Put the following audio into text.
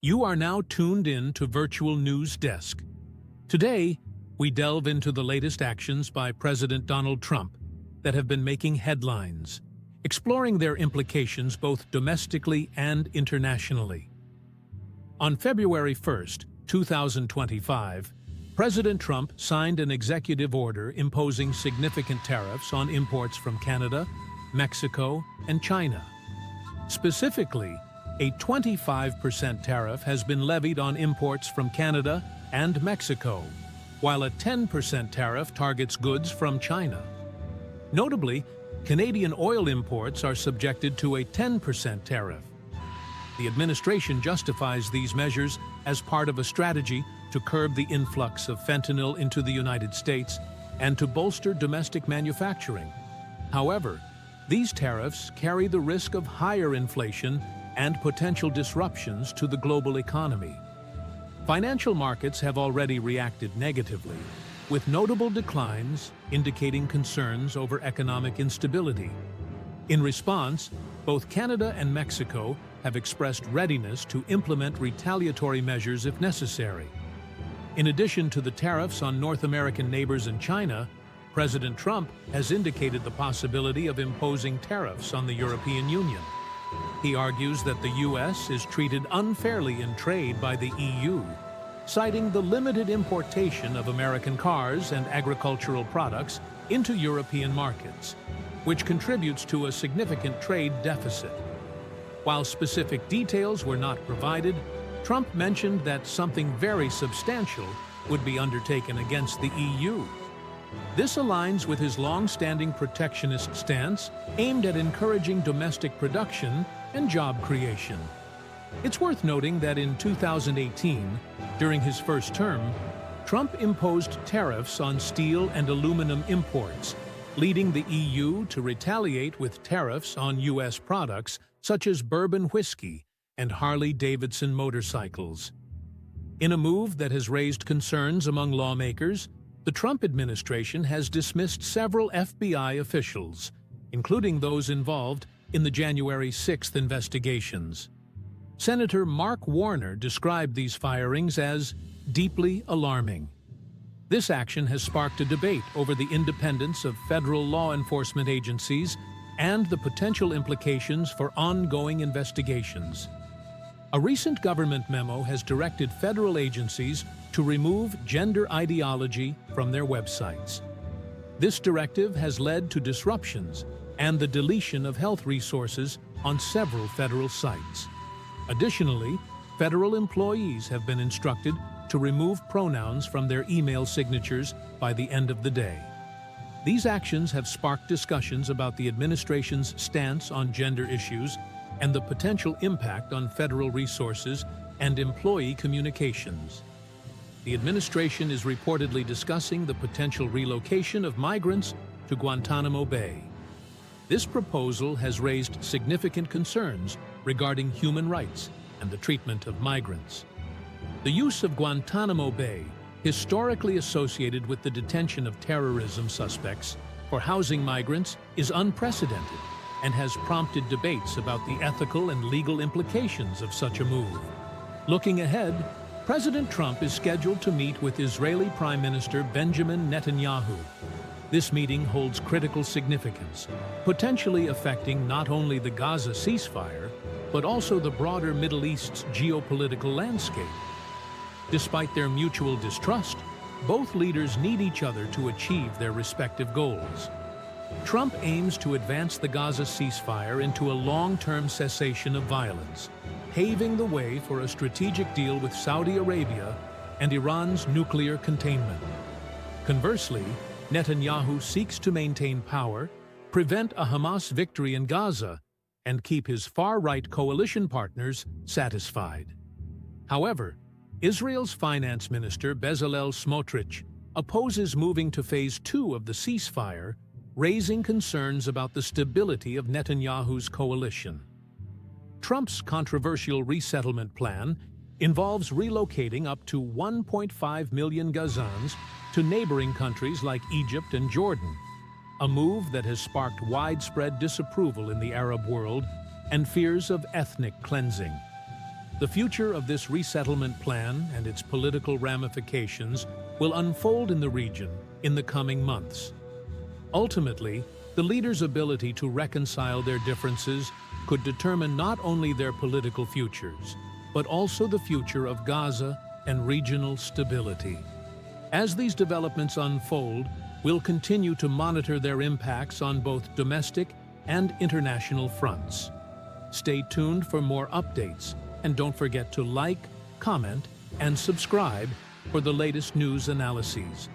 You are now tuned in to Virtual News Desk. Today, we delve into the latest actions by President Donald Trump that have been making headlines, exploring their implications both domestically and internationally. On February 1st, 2025, President Trump signed an executive order imposing significant tariffs on imports from Canada, Mexico, and China. Specifically, a 25% tariff has been levied on imports from Canada and Mexico, while a 10% tariff targets goods from China. Notably, Canadian oil imports are subjected to a 10% tariff. The administration justifies these measures as part of a strategy to curb the influx of fentanyl into the United States and to bolster domestic manufacturing. However, these tariffs carry the risk of higher inflation and potential disruptions to the global economy. Financial markets have already reacted negatively, with notable declines indicating concerns over economic instability. In response, both Canada and Mexico have expressed readiness to implement retaliatory measures if necessary. In addition to the tariffs on North American neighbors and China, President Trump has indicated the possibility of imposing tariffs on the European Union. He argues that the U.S. is treated unfairly in trade by the EU, citing the limited importation of American cars and agricultural products into European markets, which contributes to a significant trade deficit. While specific details were not provided, Trump mentioned that something very substantial would be undertaken against the EU. This aligns with his long-standing protectionist stance aimed at encouraging domestic production and job creation. It's worth noting that in 2018, during his first term, Trump imposed tariffs on steel and aluminum imports, leading the EU to retaliate with tariffs on U.S. products such as bourbon whiskey and Harley-Davidson motorcycles. In a move that has raised concerns among lawmakers, the Trump administration has dismissed several FBI officials, including those involved in the January 6th investigations. Senator Mark Warner described these firings as deeply alarming. This action has sparked a debate over the independence of federal law enforcement agencies and the potential implications for ongoing investigations. A recent government memo has directed federal agencies to remove gender ideology from their websites. This directive has led to disruptions and the deletion of health resources on several federal sites. Additionally, federal employees have been instructed to remove pronouns from their email signatures by the end of the day. These actions have sparked discussions about the administration's stance on gender issues and the potential impact on federal resources and employee communications. The administration is reportedly discussing the potential relocation of migrants to Guantanamo Bay. This proposal has raised significant concerns regarding human rights and the treatment of migrants. The use of Guantanamo Bay, historically associated with the detention of terrorism suspects for housing migrants, is unprecedented and has prompted debates about the ethical and legal implications of such a move. Looking ahead, President Trump is scheduled to meet with Israeli Prime Minister Benjamin Netanyahu. This meeting holds critical significance, potentially affecting not only the Gaza ceasefire, but also the broader Middle East's geopolitical landscape. Despite their mutual distrust, both leaders need each other to achieve their respective goals. Trump aims to advance the Gaza ceasefire into a long-term cessation of violence, paving the way for a strategic deal with Saudi Arabia and Iran's nuclear containment. Conversely, Netanyahu seeks to maintain power, prevent a Hamas victory in Gaza, and keep his far-right coalition partners satisfied. However, Israel's finance minister Bezalel Smotrich opposes moving to Phase 2 of the ceasefire, raising concerns about the stability of Netanyahu's coalition. Trump's controversial resettlement plan involves relocating up to 1.5 million Gazans to neighboring countries like Egypt and Jordan, a move that has sparked widespread disapproval in the Arab world and fears of ethnic cleansing. The future of this resettlement plan and its political ramifications will unfold in the region in the coming months. Ultimately, the leaders' ability to reconcile their differences could determine not only their political futures, but also the future of Gaza and regional stability. As these developments unfold, we'll continue to monitor their impacts on both domestic and international fronts. Stay tuned for more updates, and don't forget to like, comment, and subscribe for the latest news analyses.